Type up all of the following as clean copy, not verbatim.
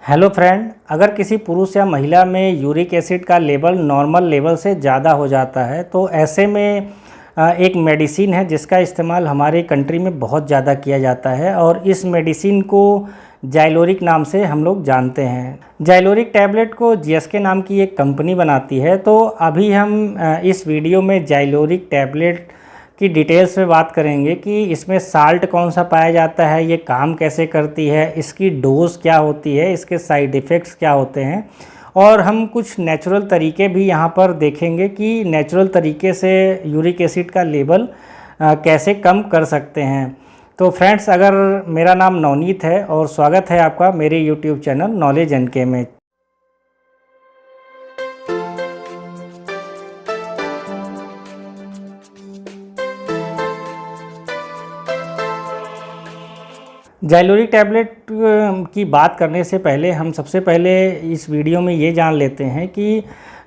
Hello friend, अगर किसी पुरुष या महिला में यूरिक एसिड का लेवल नॉर्मल लेवल से ज़्यादा हो जाता है तो ऐसे में एक मेडिसिन है जिसका इस्तेमाल हमारे कंट्री में बहुत ज़्यादा किया जाता है और इस मेडिसिन को जाइलोरिक नाम से हम लोग जानते हैं। जाइलोरिक टैबलेट को जीएसके नाम की एक कंपनी बनाती है। तो अभी हम इस वीडियो में जाइलोरिक टैबलेट की डिटेल्स में बात करेंगे कि इसमें साल्ट कौन सा पाया जाता है, ये काम कैसे करती है, इसकी डोज़ क्या होती है, इसके साइड इफ़ेक्ट्स क्या होते हैं और हम कुछ नेचुरल तरीके भी यहाँ पर देखेंगे कि नेचुरल तरीके से यूरिक एसिड का लेवल कैसे कम कर सकते हैं। तो फ्रेंड्स, अगर मेरा नाम नवनीत है और स्वागत है आपका मेरे यूट्यूब चैनल नॉलेज एनके में। जाइलोरिक टैबलेट की बात करने से पहले हम सबसे पहले इस वीडियो में ये जान लेते हैं कि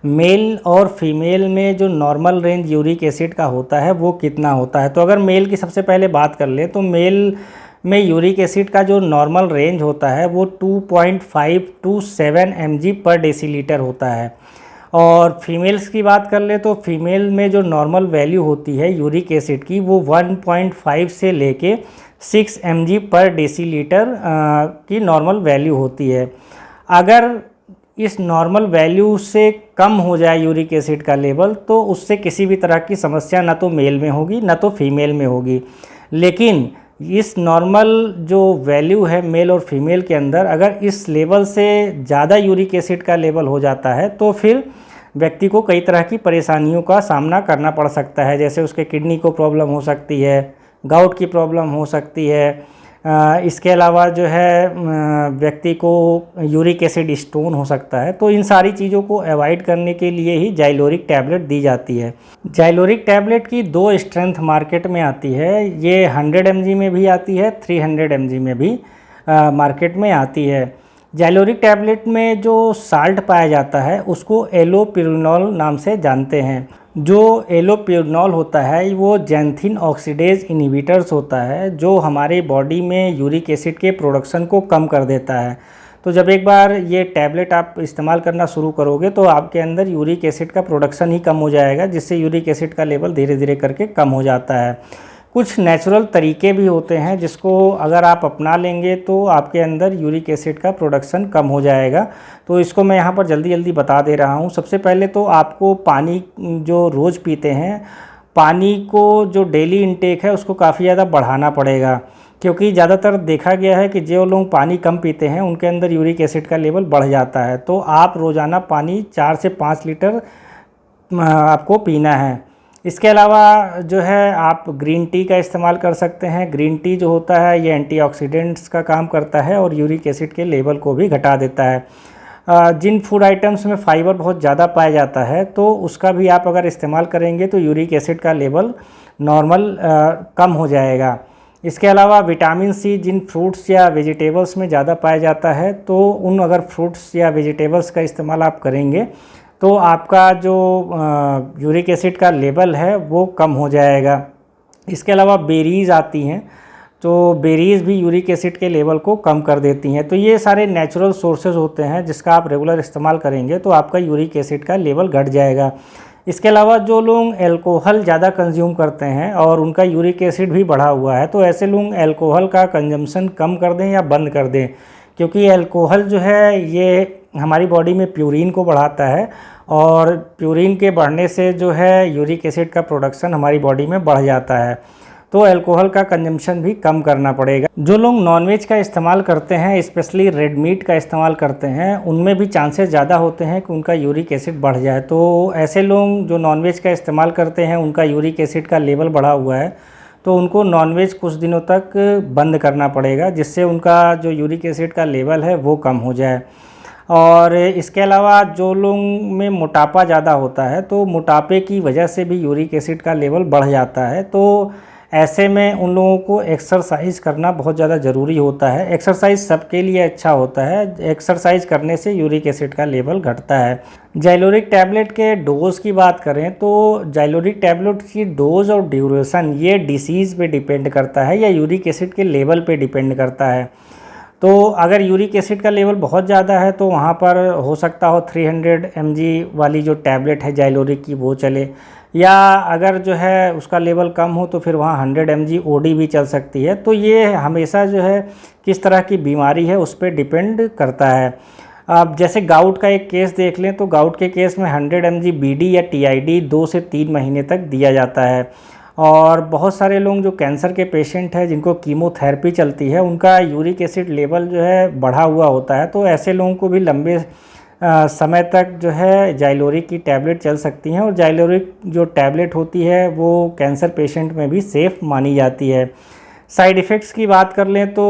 मेल और फीमेल में जो नॉर्मल रेंज यूरिक एसिड का होता है वो कितना होता है। तो अगर मेल की सबसे पहले बात कर लें तो मेल में यूरिक एसिड का जो नॉर्मल रेंज होता है वो 2.5 to 7 mg पर डेसीलीटर होता है। और फीमेल्स की बात कर ले तो फीमेल में जो नॉर्मल वैल्यू होती है यूरिक एसिड की वो 1.5 से लेके 6 mg पर डेसीलीटर की नॉर्मल वैल्यू होती है। अगर इस नॉर्मल वैल्यू से कम हो जाए यूरिक एसिड का लेवल तो उससे किसी भी तरह की समस्या ना तो मेल में होगी ना तो फीमेल में होगी। लेकिन इस नॉर्मल जो वैल्यू है मेल और फीमेल के अंदर, अगर इस लेवल से ज़्यादा यूरिक एसिड का लेवल हो जाता है तो फिर व्यक्ति को कई तरह की परेशानियों का सामना करना पड़ सकता है। जैसे उसके किडनी को प्रॉब्लम हो सकती है, गाउट की प्रॉब्लम हो सकती है, इसके अलावा जो है व्यक्ति को यूरिक एसिड स्टोन हो सकता है। तो इन सारी चीज़ों को अवॉइड करने के लिए ही जाइलोरिक टैबलेट दी जाती है। जाइलोरिक टैबलेट की दो स्ट्रेंथ मार्केट में आती है। ये 100 mg में भी आती है, 300 mg में भी मार्केट में आती है। जाइलोरिक टैबलेट में जो साल्ट पाया जाता है उसको एलोपिरिनॉल नाम से जानते हैं। जो एलोपिरिनॉल होता है वो जैंथिन ऑक्सीडेज इनहिबिटर्स होता है जो हमारे बॉडी में यूरिक एसिड के प्रोडक्शन को कम कर देता है। तो जब एक बार ये टैबलेट आप इस्तेमाल करना शुरू करोगे तो आपके अंदर यूरिक एसिड का प्रोडक्शन ही कम हो जाएगा, जिससे यूरिक एसिड का लेवल धीरे धीरे करके कम हो जाता है। कुछ नेचुरल तरीके भी होते हैं जिसको अगर आप अपना लेंगे तो आपके अंदर यूरिक एसिड का प्रोडक्शन कम हो जाएगा। तो इसको मैं यहाँ पर जल्दी जल्दी बता दे रहा हूँ। सबसे पहले तो आपको पानी जो रोज़ पीते हैं, पानी को जो डेली इंटेक है उसको काफ़ी ज़्यादा बढ़ाना पड़ेगा, क्योंकि ज़्यादातर देखा गया है कि जो लोग पानी कम पीते हैं उनके अंदर यूरिक एसिड का लेवल बढ़ जाता है। तो आप रोज़ाना पानी 4 से 5 लीटर आपको पीना है। इसके अलावा जो है आप ग्रीन टी का इस्तेमाल कर सकते हैं। ग्रीन टी जो होता है ये एंटीऑक्सीडेंट्स का काम करता है और यूरिक एसिड के लेवल को भी घटा देता है। जिन फूड आइटम्स में फाइबर बहुत ज़्यादा पाया जाता है तो उसका भी आप अगर इस्तेमाल करेंगे तो यूरिक एसिड का लेवल नॉर्मल कम हो जाएगा। इसके अलावा विटामिन सी जिन फ्रूट्स या वेजिटेबल्स में ज़्यादा पाया जाता है तो उन अगर फ्रूट्स या वेजिटेबल्स का इस्तेमाल आप करेंगे तो आपका जो यूरिक एसिड का लेवल है वो कम हो जाएगा। इसके अलावा बेरीज़ आती हैं तो बेरीज़ भी यूरिक एसिड के लेवल को कम कर देती हैं। तो ये सारे नेचुरल सोर्सेज होते हैं जिसका आप रेगुलर इस्तेमाल करेंगे तो आपका यूरिक एसिड का लेवल घट जाएगा। इसके अलावा जो लोग अल्कोहल ज़्यादा कंज्यूम करते हैं और उनका यूरिक एसिड भी बढ़ा हुआ है तो ऐसे लोग अल्कोहल का कंजम्पशन कम कर दें या बंद कर दें, क्योंकि अल्कोहल जो है ये हमारी बॉडी में प्यूरिन को बढ़ाता है और प्यूरिन के बढ़ने से जो है यूरिक एसिड का प्रोडक्शन हमारी बॉडी में बढ़ जाता है। तो अल्कोहल का कंजम्पशन भी कम करना पड़ेगा। जो लोग नॉनवेज का इस्तेमाल करते हैं, स्पेशली रेड मीट का इस्तेमाल करते हैं, उनमें भी चांसेस ज़्यादा होते हैं कि उनका यूरिक एसिड बढ़ जाए। तो ऐसे लोग जो नॉनवेज का इस्तेमाल करते हैं उनका यूरिक एसिड का लेवल बढ़ा हुआ है तो उनको नॉनवेज कुछ दिनों तक बंद करना पड़ेगा, जिससे उनका जो यूरिक एसिड का लेवल है वो कम हो जाए। और इसके अलावा जो लोग में मोटापा ज़्यादा होता है तो मोटापे की वजह से भी यूरिक एसिड का लेवल बढ़ जाता है। तो ऐसे में उन लोगों को एक्सरसाइज करना बहुत ज़्यादा ज़रूरी होता है। एक्सरसाइज सबके लिए अच्छा होता है, एक्सरसाइज करने से यूरिक एसिड का लेवल घटता है। जाइलोरिक टैबलेट के डोज़ की बात करें तो जाइलोरिक टैबलेट की डोज़ और ड्यूरेशन ये डिसीज़ पे डिपेंड करता है या यूरिक एसिड के लेवल पे डिपेंड करता है। तो अगर यूरिक एसिड का लेवल बहुत ज़्यादा है तो वहाँ पर हो सकता हो 300 mg वाली जो टैबलेट है जाइलोरिक की वो चले, या अगर जो है उसका लेवल कम हो तो फिर वहाँ 100 mg ओडी भी चल सकती है। तो ये हमेशा जो है किस तरह की बीमारी है उस पर डिपेंड करता है। अब जैसे गाउट का एक केस देख लें तो गाउट के केस में 100 mg बीडी या टीआईडी 2 से 3 महीने तक दिया जाता है। और बहुत सारे लोग जो कैंसर के पेशेंट हैं जिनको कीमोथेरेपी चलती है उनका यूरिक एसिड लेवल जो है बढ़ा हुआ होता है, तो ऐसे लोगों को भी लंबे समय तक जो है जाइलोरिक की टैबलेट चल सकती हैं। और जाइलोरिक जो टैबलेट होती है वो कैंसर पेशेंट में भी सेफ़ मानी जाती है। साइड इफ़ेक्ट्स की बात कर लें तो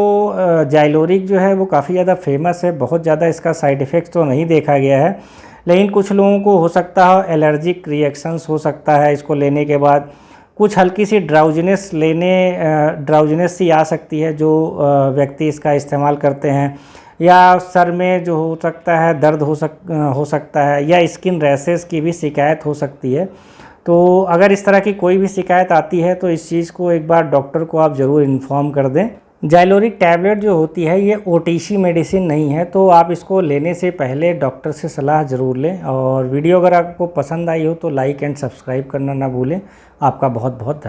जाइलोरिक जो है वो काफ़ी ज़्यादा फेमस है, बहुत ज़्यादा इसका साइड इफ़ेक्ट्स तो नहीं देखा गया है, लेकिन कुछ लोगों को हो सकता है एलर्जिक रिएक्शंस हो सकता है इसको लेने के बाद, कुछ हल्की सी ड्राउजीनेस सी आ सकती है जो व्यक्ति इसका इस्तेमाल करते हैं, या सर में जो हो सकता है दर्द हो सकता है, या स्किन रैशेस की भी शिकायत हो सकती है। तो अगर इस तरह की कोई भी शिकायत आती है तो इस चीज़ को एक बार डॉक्टर को आप ज़रूर इन्फॉर्म कर दें। जाइलोरिक टैबलेट जो होती है ये ओटीसी मेडिसिन नहीं है, तो आप इसको लेने से पहले डॉक्टर से सलाह ज़रूर लें। और वीडियो अगर आपको पसंद आई हो तो लाइक एंड सब्सक्राइब करना ना भूलें। आपका बहुत बहुत धन्यवाद।